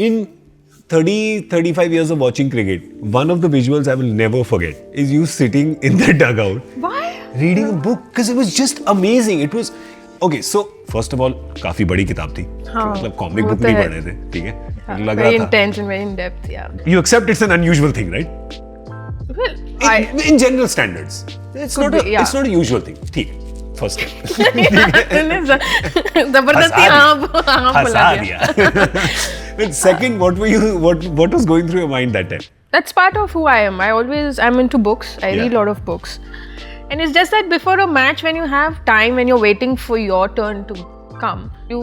In 35 years of watching cricket, one of the visuals I will never forget is you sitting in the dugout. Why? Reading a book, because it was just amazing. It was okay. So first of all, काफी बड़ी किताब थी. मतलब comic book नहीं पढ़ रहे थे, ठीक है? लग रहा Very था. intense and very in depth, yeah. You accept it's an unusual thing, right? Well, In general standards, it's not a usual thing. ठीक है. First step. जबरदस्ती हाँ बोला दिया. And second, what was going through your mind that time? That's part of who I am. I'm into books. I read a lot of books. And it's just that before a match, when you have time, when you're waiting for your turn to come, you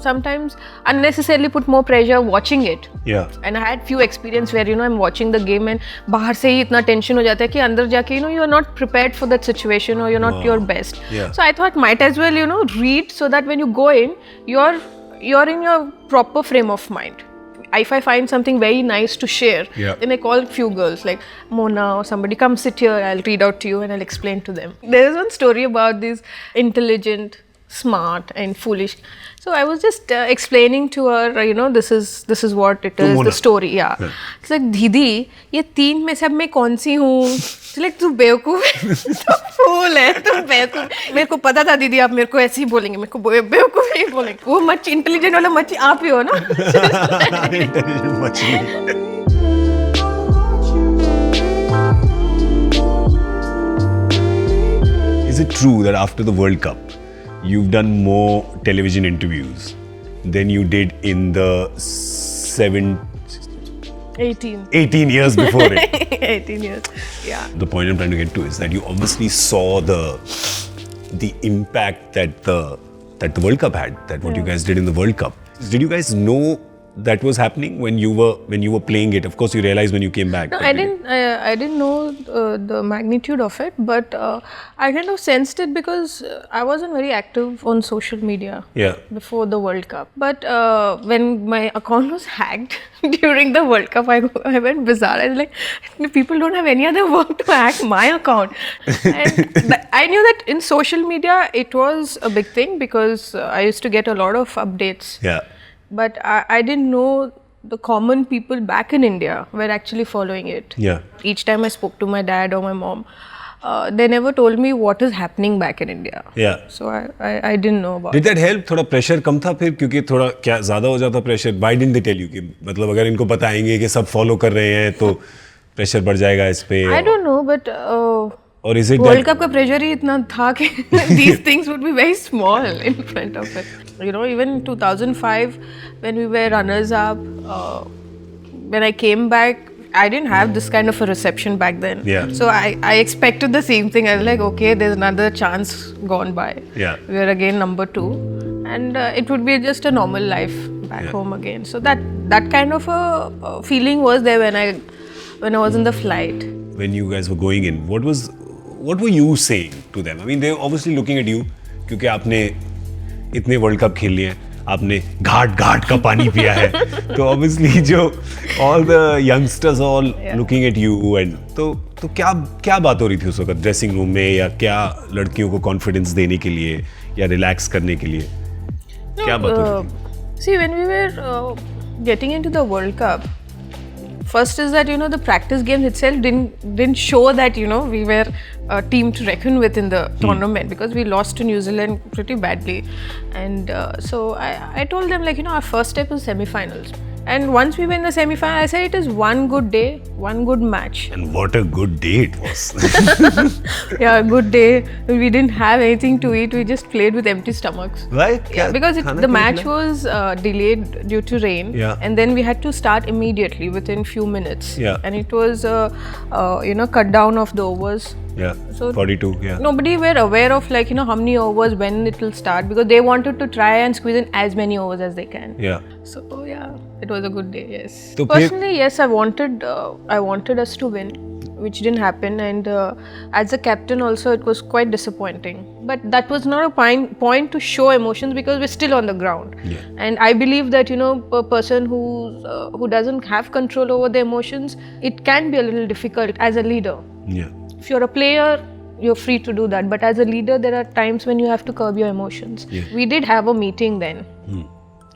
sometimes unnecessarily put more pressure watching it. Yeah. And I had few experience where, I'm watching the game and बाहर से ही इतना tension हो जाता है कि अंदर जाके, you are not prepared for that situation or you're not your best. Yeah. So I thought might as well, read so that when you go in, you're in your proper frame of mind. If I find something very nice to share, then I call few girls like Mona or somebody, come sit here, I'll read out to you and I'll explain to them. There is one story about this intelligent, smart and foolish. So I was just explaining to her, this is what it is, the story. Yeah. It's like, Didi, ये तीन में सब मैं कौन सी हूँ? It's like, तू बेवकूफ है, तू फूल है, तू बेवकूफ. मेरे को पता था दीदी आप मेरे को ऐसे ही बोलेंगे, मेरे को बेवकूफ ही बोलेंगे. वो मच्छी इंटेलिजेंट वाला मच्छी आप ही हो ना? Intelligent मछली. Is it true that after the World Cup, you've done more television interviews than you did in the 18 years before it? 18 years, yeah. The point I'm trying to get to is that you obviously saw the impact that the World Cup had, that what you guys did in the World Cup. Did you guys know that was happening when you were playing it? Of course, you realized when you came back. No, I didn't know the magnitude of it, but I kind of sensed it because I wasn't very active on social media before the World Cup. But when my account was hacked during the World Cup, I went bizarre. I was like, people don't have any other work to hack my account. And I knew that in social media it was a big thing because I used to get a lot of updates. Yeah. But I didn't know the common people back in India were actually following it. Yeah. Each time I spoke to my dad or my mom, they never told me what is happening back in India. Yeah. So I didn't know about it. Did that help? थोड़ा pressure कम था फिर क्योंकि थोड़ा क्या ज़्यादा हो जाता pressure? Why didn't they tell you कि मतलब अगर इनको बताएंगे कि सब follow कर रहे हैं तो pressure बढ़ जाएगा इस पे? I don't know, but or is it World Cup का pressure ही इतना था कि these things would be very small in front of it. Even in 2005 when we were runners up, when I came back, I didn't have this kind of a reception back then. Yeah. So I expected the same thing. I was like, okay, there's another chance gone by. Yeah. We are again number 2, and it would be just a normal life back home again. So that kind of a feeling was there when I was in the flight. When you guys were going in, what were you saying to them? I mean, they're obviously looking at you क्योंकि आपने इतने world cup खेल लिए हैं, आपने घाट का पानी पिया है, तो obviously जो all the youngsters all looking at you and तो क्या बात हो रही थी उस वक्त ड्रेसिंग रूम में या क्या लड़कियों को कॉन्फिडेंस देने के लिए या रिलैक्स करने के लिए क्या बात हो रही थी? See, when we were getting into the World Cup, first is that the practice games itself didn't show that we were a team to reckon with in the tournament because we lost to New Zealand pretty badly, and so I told them our first step is semi-finals. And once we were in the semi-final, I said it is one good day, one good match. And what a good day it was. Yeah, a good day. We didn't have anything to eat. We just played with empty stomachs. Why? Yeah, because the match was delayed due to rain. Yeah. And then we had to start immediately within few minutes. Yeah. And it was, cut down of the overs. Yeah, so 42, yeah. Nobody were aware of how many overs, when it will start, because they wanted to try and squeeze in as many overs as they can. Yeah. So yeah, it was a good day, yes. So personally, yes, I wanted us to win, which didn't happen, and as a captain also it was quite disappointing. But that was not a point to show emotions because we're still on the ground. Yeah. And I believe that a person who doesn't have control over the emotions, it can be a little difficult as a leader. Yeah. If you're a player, you're free to do that. But as a leader, there are times when you have to curb your emotions. Yeah. We did have a meeting then.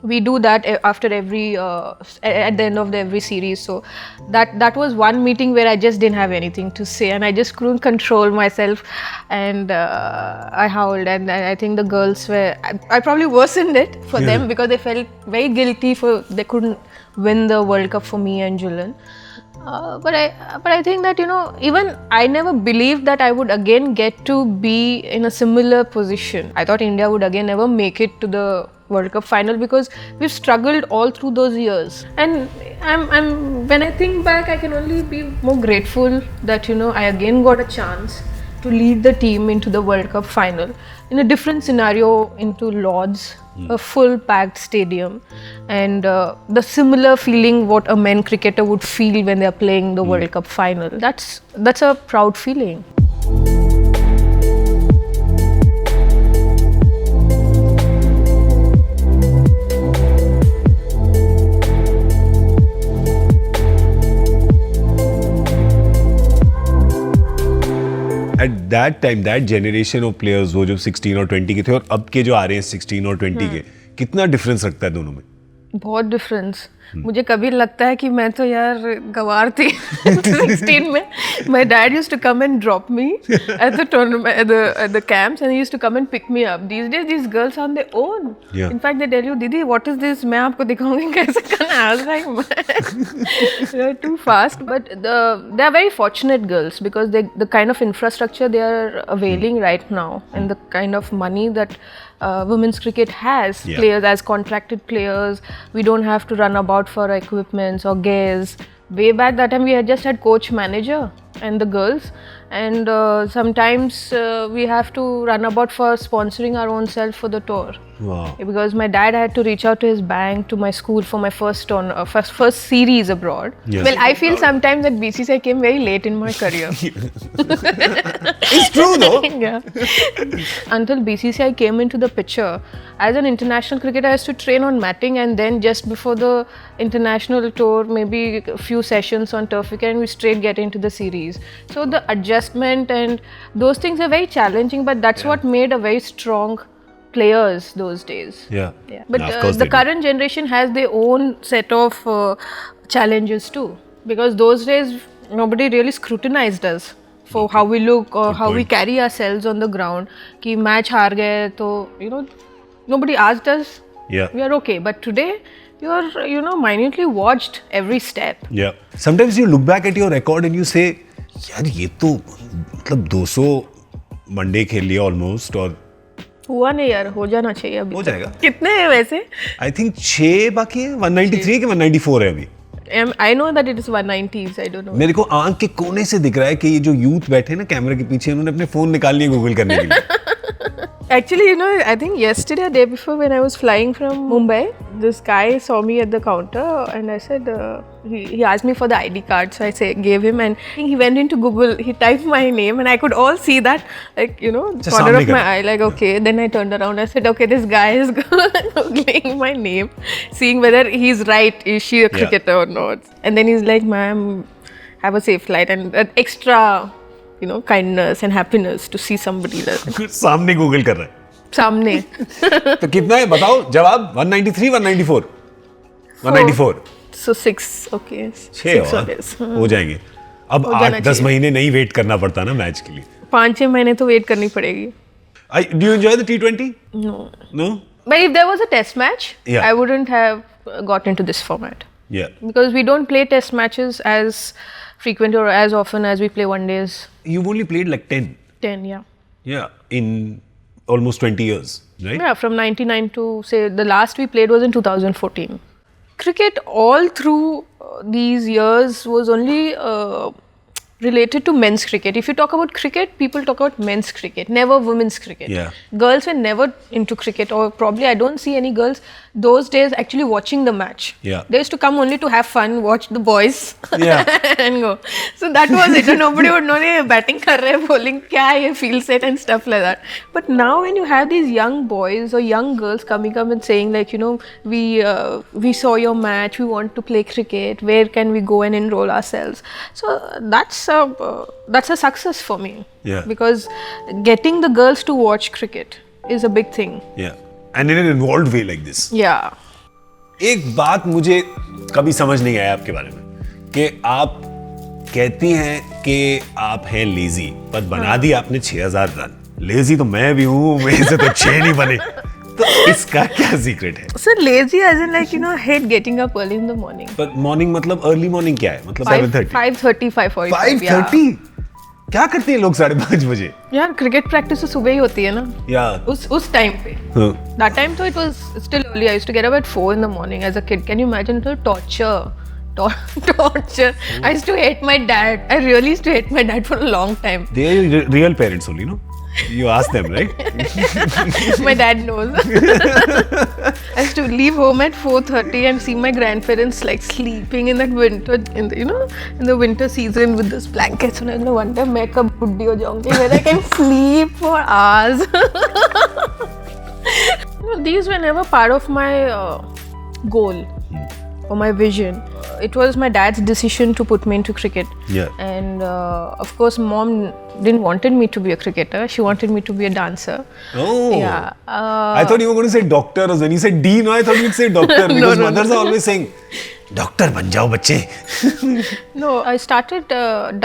We do that after every at the end of every series. So that was one meeting where I just didn't have anything to say, and I just couldn't control myself, and I howled. And I think the girls were. I probably worsened it for them because they felt very guilty for they couldn't win the World Cup for me and Julian. But I think that, you know, even I never believed that I would again get to be in a similar position. I thought India would again never make it to the World Cup final because we've struggled all through those years. And I'm when I think back, I can only be more grateful that, you know, I again got a chance to lead the team into the World Cup final in a different scenario, into Lord's, a full packed stadium, and the similar feeling what a men cricketer would feel when they're playing the World Cup final. That's a proud feeling. At that time, that generation of players, वो जो 16 और 20 के थे और अब के जो आ रहे हैं 16 और 20 के, कितना डिफरेंस रखता है दोनों में? बहुत डिफरेंस. मुझे कभी लगता है कि मैं तो यार गवार थी 16 में. My dad used to come and drop me at the tournament, at the camps, and he used to come and pick me up. These days, these girls are on their own. Yeah. In fact, they tell you, Didi, what is this? मैं आपको दिखाऊंगी कैसे करना. I was like, man, they're too fast. But they are very fortunate girls because the kind of infrastructure they are availing right now, and the kind of money that women's cricket has, players as contracted players. We don't have to run about for equipments or gears. Way back that time we had just had coach manager and the girls, and sometimes we have to run about for sponsoring our own self for the tour. Wow. Because my dad had to reach out to his bank, to my school for my first series abroad. Yes. Well, I feel sometimes that BCCI came very late in my career. It's true though. Yeah. Until BCCI came into the picture, as an international cricketer, I used to train on matting, and then just before the international tour, maybe a few sessions on turf wicket, and we straight get into the series. So the adjustment and those things are very challenging, but that's what made a very strong players those days. Yeah. But the current generation has their own set of challenges too, because those days nobody really scrutinized us for how we look or how we carry ourselves on the ground. Ki match haar gaye, to nobody asked us. Yeah. We are okay. But today you're minutely watched every step. Yeah. Sometimes you look back at your record and you say, यार ये तो मतलब 200 one day खेल लिया almost और हुआ नहीं यार, हो जाना चाहिए अभी. हो जाएगा. कितने हैं वैसे? आई थिंक 6 बाकी है. 193 के 194 है अभी. I know that it is 190s, I don't know. मेरे को आंख के कोने से दिख रहा है कि ये जो यूथ बैठे हैं ना कैमरे के पीछे, उन्होंने अपने फोन निकाल लिए गूगल करने के लिए. Actually, I think yesterday or day before when I was flying from Mumbai, this guy saw me at the counter and I said, he asked me for the ID card, so I gave him, and he went into Google, he typed my name and I could all see that, like, corner of my eye, like, okay. Then I turned around, I said, okay, this guy is Googling my name, seeing whether he's right, is she a cricketer or not. And then he's like, ma'am, have a safe flight, and that extra kindness and happiness to see somebody like सामने Google कर रहा है. सामने. तो कितना है बताओ जवाब? 193, 194, 194. So 6, okay. 6 और हो जाएंगे. अब 8-10 महीने नहीं वेट करना पड़ता ना मैच के लिए. 5-6 महीने तो वेट करनी पड़ेगी. Do you enjoy the T20? No. No? But if there was a test match, I wouldn't have got into this format. Yeah. Because we don't play test matches as frequent or as often as we play one days. You've only played like 10. 10, yeah. Yeah, in almost 20 years, right? Yeah, from 99 to, say, the last we played was in 2014. Cricket all through these years was only related to men's cricket. If you talk about cricket, people talk about men's cricket, never women's cricket. Yeah. Girls were never into cricket, or probably I don't see any girls those days actually watching the match. Yeah. They used to come only to have fun, watch the boys and go. So that was it. And nobody would know they batting kar rahe, bowling kya hai, field set and stuff like that. But now when you have these young boys or young girls coming up and saying like, we saw your match, we want to play cricket, where can we go and enroll ourselves? So that's a success for me. Yeah. Because getting the girls to watch cricket is a big thing. Yeah. And in an involved way like this. Yeah. एक बात मुझे कभी समझ नहीं आया आपके बारे में कि आप कहती हैं कि आप हैं लेजी, पर बना दी आपने 6000 रन। लेजी तो मैं भी हूँ, मेरे से तो 6 नहीं बने। तो इसका क्या सीक्रेट है? So lazy as in like, you know, hate getting up early in the morning. पर मॉर्निंग मतलब अर्ली मॉर्निंग क्या है? मतलब 7:30? 5:30, 5:45. 5:30? क्या करते हैं लोग 5:30 बजे? यार क्रिकेट प्रैक्टिस तो सुबह ही होती है ना। या उस टाइम पे। That time तो it was still early. I used to get up at 4 in the morning as a kid. Can you imagine? It was torture. Torture. I used to hate my dad. I really used to hate my dad for a long time. They are your real parents only, no? You ask them, right? My dad knows. I used to leave home at 4:30 and see my grandparents like sleeping in that winter, in the winter season with those blankets. And I no wonder मैं कब बुड्ढी हो जाऊंगी where I can sleep for hours. These were never part of my goal or my vision. It was my dad's decision to put me into cricket. Yeah. And of course, mom didn't wanted me to be a cricketer. She wanted me to be a dancer. Oh. Yeah. I thought you were going to say doctor. When you said Dean, I thought you'd say doctor. Because mothers are always saying, doctor ban jao bachche. No, I started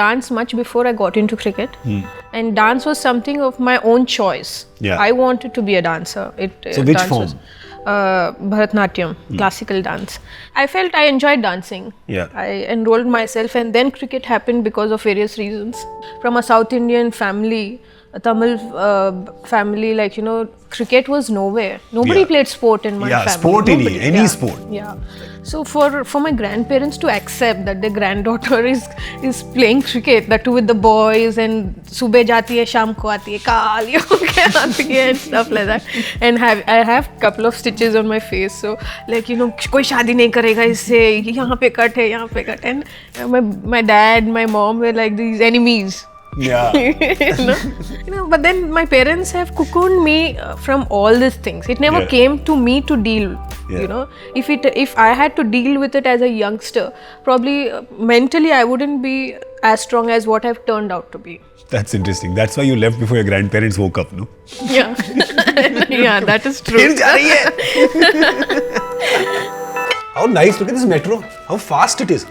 dance much before I got into cricket. And dance was something of my own choice. Yeah. I wanted to be a dancer. So which form? Bharatnatyam, classical dance. I felt I enjoyed dancing. Yeah. I enrolled myself, and then cricket happened because of various reasons. From a South Indian family, a Tamil family, like, you know, cricket was nowhere. Nobody played sport in my family. Sport in any sport. Yeah. So for my grandparents to accept that their granddaughter is playing cricket, that too with the boys, and सुबह जाती है शाम को आती है काली होके आती है and stuff like that, and I have couple of stitches on my face, so like, you know, कोई शादी नहीं करेगा इससे, यहाँ पे कट है, यहाँ पे cut, and my dad, my mom were like these enemies. Yeah. you know, but then my parents have cocooned me from all these things. It never came to me to deal. You know, if I had to deal with it as a youngster, probably mentally I wouldn't be as strong as what I've turned out to be. That's interesting. That's why you left before your grandparents woke up, no? Yeah. Yeah, that is true. फिर जा रही है. How nice! Look at this metro. How fast it is.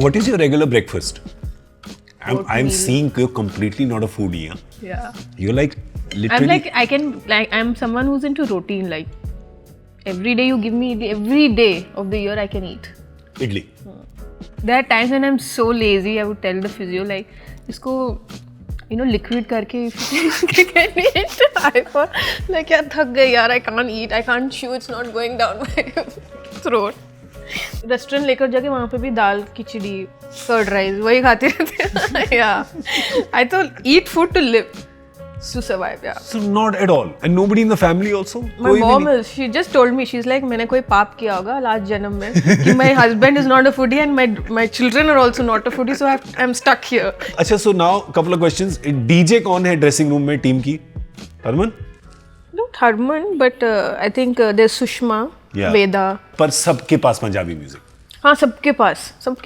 What is your regular breakfast? I'm seeing you're completely not a foodie. Huh? Yeah. You're like literally. I'm someone who's into routine. Like every day you give me idli, every day of the year I can eat. Idli. There are times when I'm so lazy. I would tell the physio like, इसको you know liquid करके can eat. I thought like यार थक गई यार, I can't eat, I can't chew, it's not going down my throat. Restaurant लेकर जाके वहाँ पे भी दाल खिचड़ी कर्ड राइस वही खाते रहते. Yeah, I thought eat food to live, to survive. Yeah. So not at all, and nobody in the family also. My mom is. She just told me, she's like, मैंने कोई पाप किया होगा last जन्म में कि my husband is not a foodie and my children are also not a foodie, so I'm stuck here. अच्छा, so now couple of questions. DJ कौन है ड्रेसिंग रूम में टीम की? Harman? Not Harman, but I think there's Sushma, Veda. पर सबके पास Punjabi music. हाँ, सबके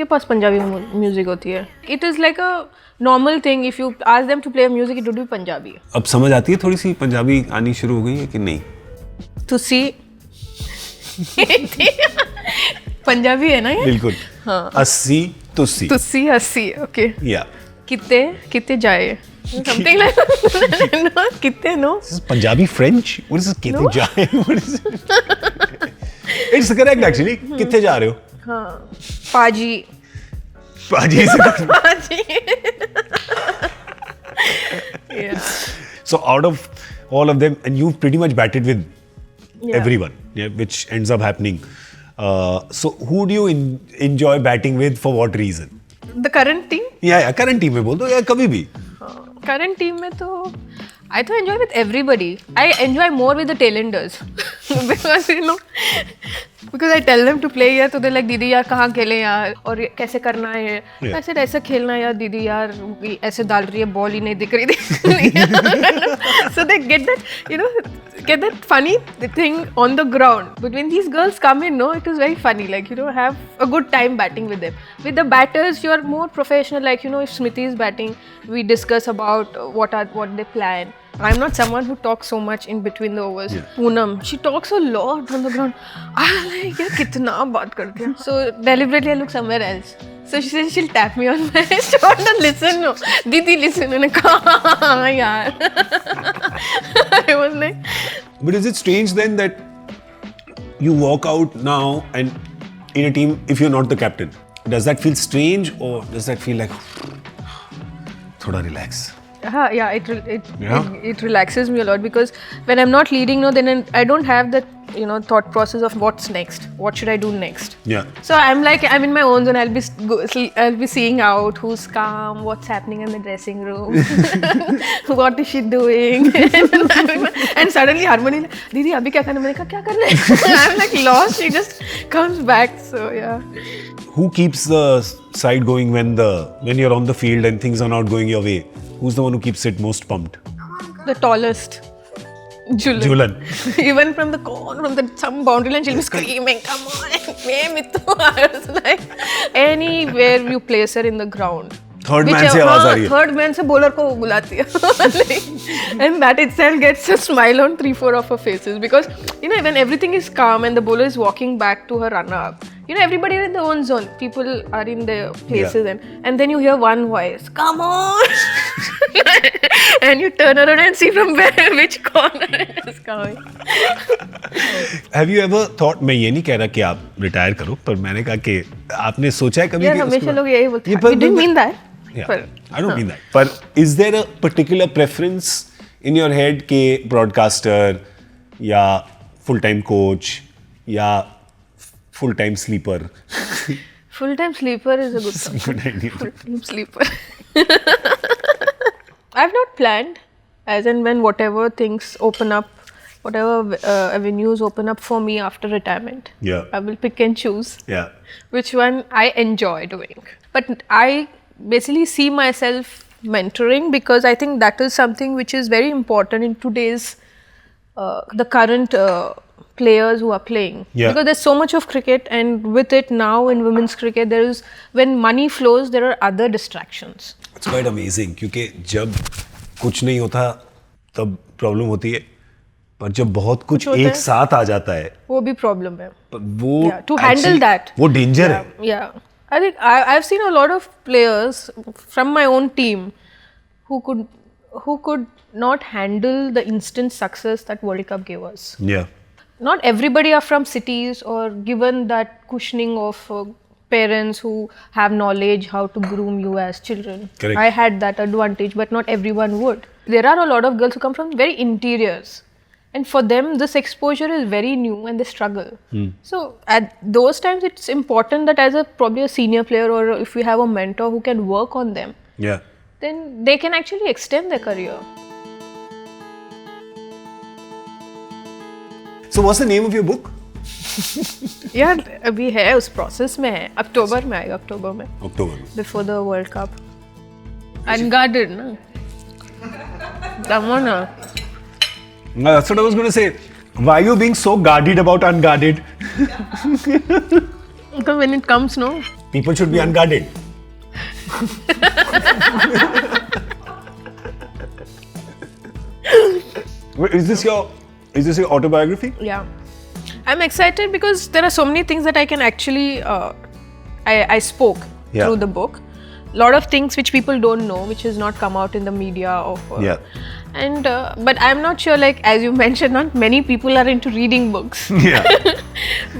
पास Punjabi music होती है. It is like a normal thing. If you ask them to play music, it would be Punjabi. अब समझ आती है थोड़ी सी पंजाबी आनी शुरू हो गई है कि नहीं? तुसी पंजाबी है ना ये? बिल्कुल. हाँ. अस्सी तुसी. तुसी अस्सी. Okay. Yeah. किते जाए. Something like that. No, किते no. This is Punjabi French. What is this किते जाए? What is it? It's correct actually. किते जा रहे हो? हाँ. पाजी. पाजी से. पाजी. Yeah. So out of all of them, and you've pretty much batted with everyone, which ends up happening. So who do you enjoy batting with? For what reason? The current team? Yeah, current team में बोल दो या कभी भी. Current team में तो I तो enjoy with everybody. I enjoy more with the tailenders because you know, because I tell them to play यार, तो they're like दीदी यार कहाँ खेलें यार और कैसे करना है, ऐसे ऐसे खेलना है यार दीदी यार, ऐसे डाल रही है बॉल ही नहीं दिख रही थी. So they get that, you know, get that funny thing on the ground. But when these girls come in, no, it was very funny. Like, you know, have a good time batting with them. With the batters, you're more professional. Like, you know, if Smriti is batting, we discuss about what they plan. I'm not someone who talks so much in between the overs. Yeah. Poonam, she talks a lot on the ground. I'm like, yeah, kitna baat karte hain. So deliberately I look somewhere else. So she says she'll tap me on my shoulder. Listen, no. Didi, listen. And I I was like. But is it strange then that you walk out now and in a team, if you're not the captain, does that feel strange or does that feel like thoda relax? Yeah, it relaxes me a lot because when I'm not leading, no, then I don't have that, you know, thought process of what's next, what should I do next. Yeah. So I'm in my own zone. I'll be seeing out who's calm, what's happening in the dressing room, what is she doing, and suddenly Harmony, Didi, abhi kya karna? Maine kaha kya karna? I'm like lost. She just comes back. So yeah. Who keeps the side going when you're on the field and things are not going your way? Who's the one who keeps it most pumped? The tallest. Julan. Even from the corner, from some boundary line, she'll be screaming, come on, I was like, anywhere you place her in the ground. Third man se awaaz aa rahi hai. Third man se bowler ko bulati hai. And that itself gets a smile on 3-4 of her faces. Because, you know, when everything is calm and the bowler is walking back to her run-up, you know, everybody is in their own zone. People are in their places, and then you hear one voice, come on! And you turn around and see from which corner it is coming. Have you ever thought, मैं ये नहीं कह रहा कि आप retire करो, पर मैंने कहा कि आपने सोचा है कभी? यार हमेशा लोग यही बोलते हैं. You didn't mean that. Yeah, I don't mean that. But is there a particular preference in your head कि broadcaster या full-time coach या full-time sleeper? Full-time sleeper is a good idea. Full-time sleeper. I've not planned, as in when whatever things open up, whatever avenues open up for me after retirement. Yeah. I will pick and choose. Yeah. Which one I enjoy doing. But I basically see myself mentoring because I think that is something which is very important in today's the current players who are playing. Yeah. Because there's so much of cricket, and with it now in women's cricket, there is, when money flows, there are other distractions. It's quite amazing क्योंकि जब कुछ नहीं होता तब problem होती है, पर जब बहुत कुछ एक साथ आ जाता है वो भी प्रॉब्लम है. पर वो to handle that वो डेंजर है. Yeah. I think I've seen a lot of players from my own team who could not handle the instant success that World Cup gave us. Yeah. Not everybody are from cities or given that cushioning of parents who have knowledge how to groom you as children. Correct. I had that advantage, but not everyone would. There are a lot of girls who come from very interiors. And for them, this exposure is very new and they struggle. So at those times, it's important that as probably a senior player or if we have a mentor who can work on them, then they can actually extend their career. So what's the name of your book? यार अभी है उस process में है. अक्टूबर में आएगा. अक्टूबर में before the world cup. Unguarded ना. Come on now. That's what I was going to say. Why are you being so guarded about unguarded? Because when it comes, no. People should be unguarded. Wait, is this your autobiography? Yeah. I'm excited because there are so many things that I can actually, I spoke through the book. A lot of things which people don't know, which has not come out in the media. And but I'm not sure, like as you mentioned, not many people are into reading books. Yeah.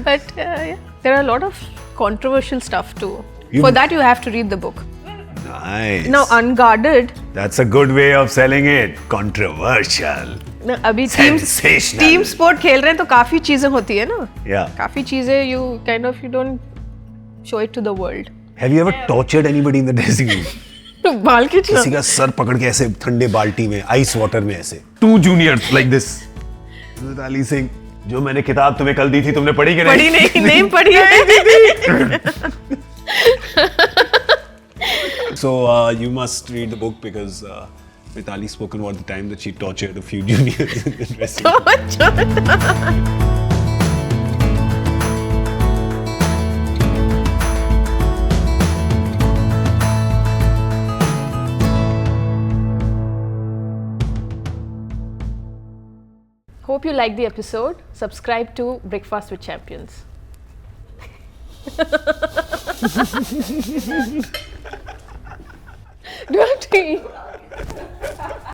But there are a lot of controversial stuff too. For that you have to read the book. Nice. Now unguarded. That's a good way of selling it. Controversial. No, अभी team sport खेल रहे हैं तो काफी चीजें होती है ना. Yeah. काफी चीजें you don't show it to the world. Have you ever tortured anybody in the dressing room? बाल खींचना. किसी का सर पकड़ के ऐसे ठंडे बाल्टी में आइस वाटर में ऐसे. 2 juniors like this. Mitali Singh, जो मैंने किताब तुम्हें कल दी थी तुमने पढ़ी कि नहीं? नहीं पढ़ी है. So you must read the book because Mithali spoken about the time that she tortured a few juniors in the dressing So room. much. Hope you liked the episode. Subscribe to Breakfast with Champions. Do you have to eat?